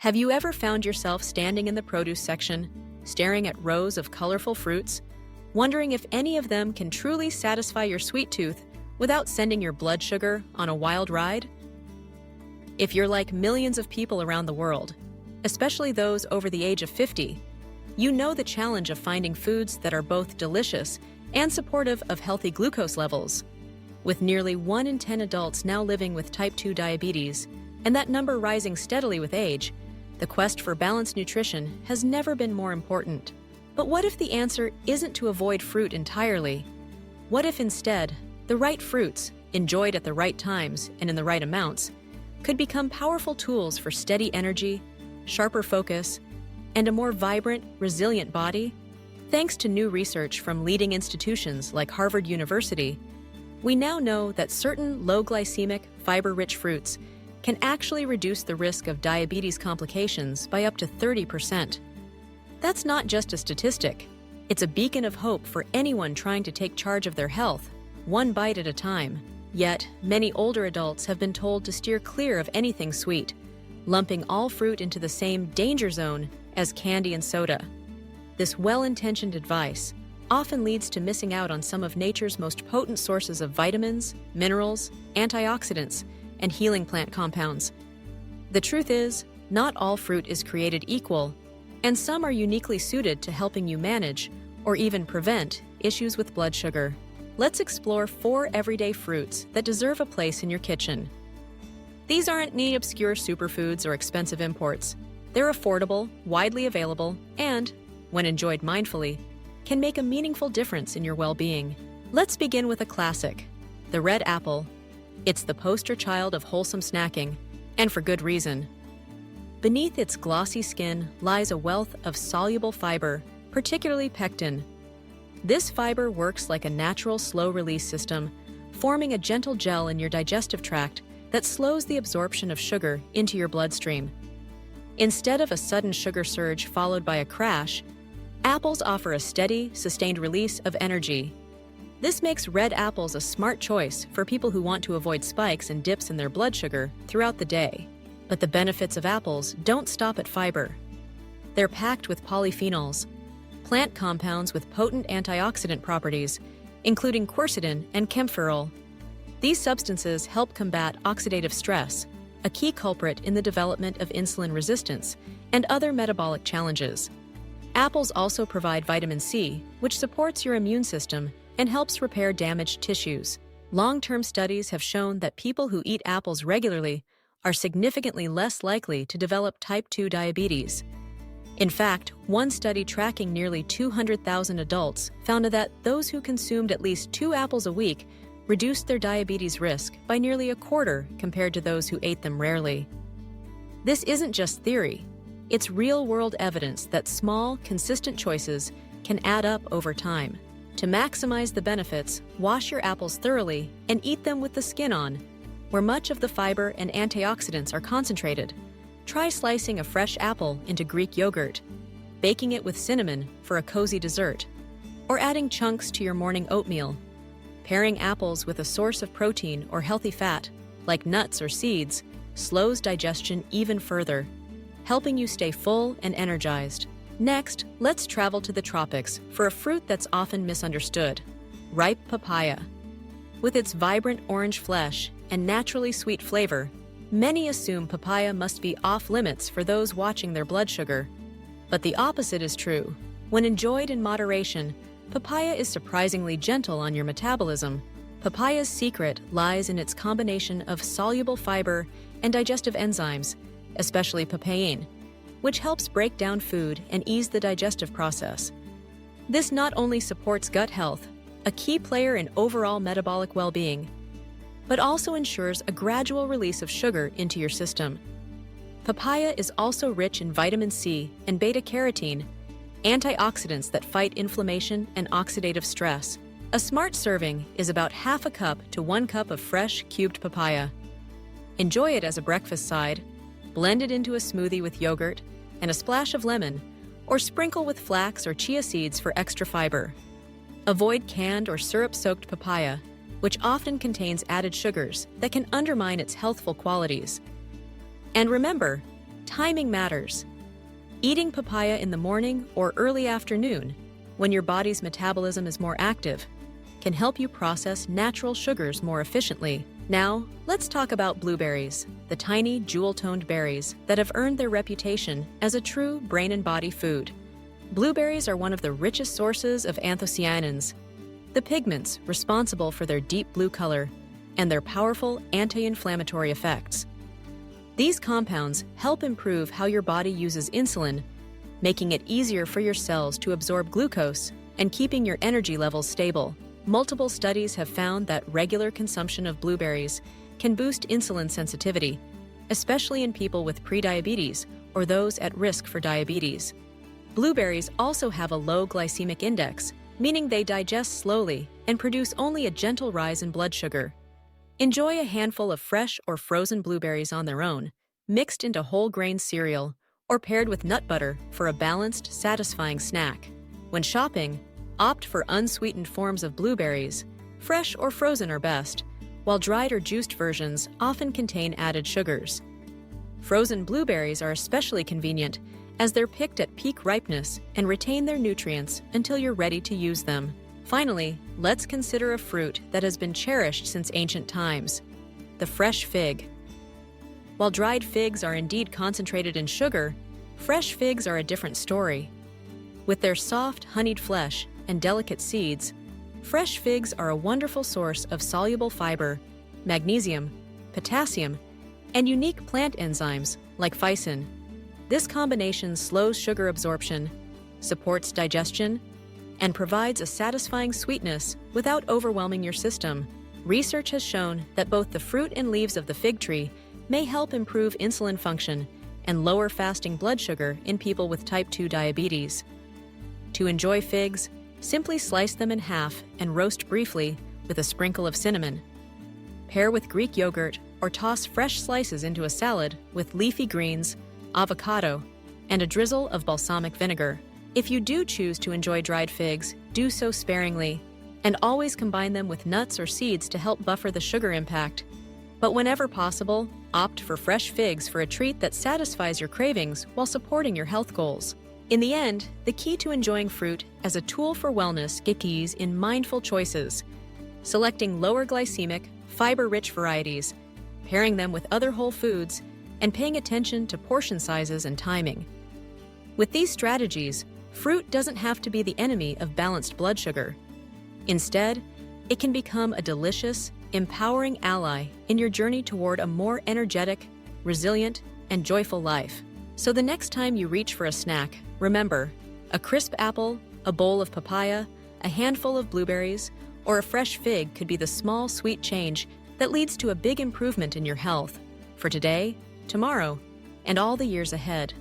Have you ever found yourself standing in the produce section, staring at rows of colorful fruits, wondering if any of them can truly satisfy your sweet tooth without sending your blood sugar on a wild ride? If you're like millions of people around the world, especially those over the age of 50, you know the challenge of finding foods that are both delicious and supportive of healthy glucose levels. With nearly 1 in 10 adults now living with type 2 diabetes, and that number rising steadily with age, the quest for balanced nutrition has never been more important. But what if the answer isn't to avoid fruit entirely? What if instead, the right fruits, enjoyed at the right times and in the right amounts, could become powerful tools for steady energy, sharper focus, and a more vibrant, resilient body? Thanks to new research from leading institutions like Harvard University, we now know that certain low-glycemic, fiber-rich fruits can actually reduce the risk of diabetes complications by up to 30%. That's not just a statistic. It's a beacon of hope for anyone trying to take charge of their health, one bite at a time. Yet, many older adults have been told to steer clear of anything sweet, lumping all fruit into the same danger zone as candy and soda. This well-intentioned advice often leads to missing out on some of nature's most potent sources of vitamins, minerals, antioxidants, and healing plant compounds. The truth is, not all fruit is created equal, and some are uniquely suited to helping you manage, or even prevent, issues with blood sugar. Let's explore 4 everyday fruits that deserve a place in your kitchen. These aren't any obscure superfoods or expensive imports. They're affordable, widely available, and, when enjoyed mindfully, can make a meaningful difference in your well-being. Let's begin with a classic, the red apple. It's the poster child of wholesome snacking, and for good reason. Beneath its glossy skin lies a wealth of soluble fiber, particularly pectin. This fiber works like a natural slow-release system, forming a gentle gel in your digestive tract that slows the absorption of sugar into your bloodstream. Instead of a sudden sugar surge followed by a crash, apples offer a steady, sustained release of energy. This makes red apples a smart choice for people who want to avoid spikes and dips in their blood sugar throughout the day. But the benefits of apples don't stop at fiber. They're packed with polyphenols, plant compounds with potent antioxidant properties, including quercetin and camphorol. These substances help combat oxidative stress, a key culprit in the development of insulin resistance and other metabolic challenges. Apples also provide vitamin C, which supports your immune system and helps repair damaged tissues. Long-term studies have shown that people who eat apples regularly are significantly less likely to develop type 2 diabetes. In fact, one study tracking nearly 200,000 adults found that those who consumed at least 2 apples a week reduced their diabetes risk by nearly a quarter compared to those who ate them rarely. This isn't just theory. It's real-world evidence that small, consistent choices can add up over time. To maximize the benefits, wash your apples thoroughly and eat them with the skin on, where much of the fiber and antioxidants are concentrated. Try slicing a fresh apple into Greek yogurt, baking it with cinnamon for a cozy dessert, or adding chunks to your morning oatmeal. Pairing apples with a source of protein or healthy fat, like nuts or seeds, slows digestion even further, helping you stay full and energized. Next, let's travel to the tropics for a fruit that's often misunderstood, ripe papaya. With its vibrant orange flesh and naturally sweet flavor, many assume papaya must be off-limits for those watching their blood sugar. But the opposite is true. When enjoyed in moderation, papaya is surprisingly gentle on your metabolism. Papaya's secret lies in its combination of soluble fiber and digestive enzymes, especially papain, which helps break down food and ease the digestive process. This not only supports gut health, a key player in overall metabolic well-being, but also ensures a gradual release of sugar into your system. Papaya is also rich in vitamin C and beta-carotene, antioxidants that fight inflammation and oxidative stress. A smart serving is about half a cup to 1 cup of fresh, cubed papaya. Enjoy it as a breakfast side, blend it into a smoothie with yogurt and a splash of lemon, or sprinkle with flax or chia seeds for extra fiber. Avoid canned or syrup-soaked papaya, which often contains added sugars that can undermine its healthful qualities. And remember, timing matters. Eating papaya in the morning or early afternoon, when your body's metabolism is more active, can help you process natural sugars more efficiently. Now, let's talk about blueberries, the tiny, jewel-toned berries that have earned their reputation as a true brain and body food. Blueberries are one of the richest sources of anthocyanins, the pigments responsible for their deep blue color and their powerful anti-inflammatory effects. These compounds help improve how your body uses insulin, making it easier for your cells to absorb glucose and keeping your energy levels stable. Multiple studies have found that regular consumption of blueberries can boost insulin sensitivity, especially in people with prediabetes or those at risk for diabetes. Blueberries also have a low glycemic index, meaning they digest slowly and produce only a gentle rise in blood sugar. Enjoy a handful of fresh or frozen blueberries on their own, mixed into whole grain cereal, or paired with nut butter for a balanced, satisfying snack. When shopping, opt for unsweetened forms of blueberries. Fresh or frozen are best, while dried or juiced versions often contain added sugars. Frozen blueberries are especially convenient as they're picked at peak ripeness and retain their nutrients until you're ready to use them. Finally, let's consider a fruit that has been cherished since ancient times: the fresh fig. While dried figs are indeed concentrated in sugar, fresh figs are a different story. With their soft, honeyed flesh and delicate seeds, fresh figs are a wonderful source of soluble fiber, magnesium, potassium, and unique plant enzymes like phycin. This combination slows sugar absorption, supports digestion, and provides a satisfying sweetness without overwhelming your system. Research has shown that both the fruit and leaves of the fig tree may help improve insulin function and lower fasting blood sugar in people with type 2 diabetes. To enjoy figs, simply slice them in half and roast briefly with a sprinkle of cinnamon. Pair with Greek yogurt or toss fresh slices into a salad with leafy greens, avocado, and a drizzle of balsamic vinegar. If you do choose to enjoy dried figs, do so sparingly, and always combine them with nuts or seeds to help buffer the sugar impact. But whenever possible, opt for fresh figs for a treat that satisfies your cravings while supporting your health goals. In the end, the key to enjoying fruit as a tool for wellness lies in mindful choices, selecting lower glycemic, fiber-rich varieties, pairing them with other whole foods, and paying attention to portion sizes and timing. With these strategies, fruit doesn't have to be the enemy of balanced blood sugar. Instead, it can become a delicious, empowering ally in your journey toward a more energetic, resilient, and joyful life. So the next time you reach for a snack, remember, a crisp apple, a bowl of papaya, a handful of blueberries, or a fresh fig could be the small, sweet change that leads to a big improvement in your health for today, tomorrow, and all the years ahead.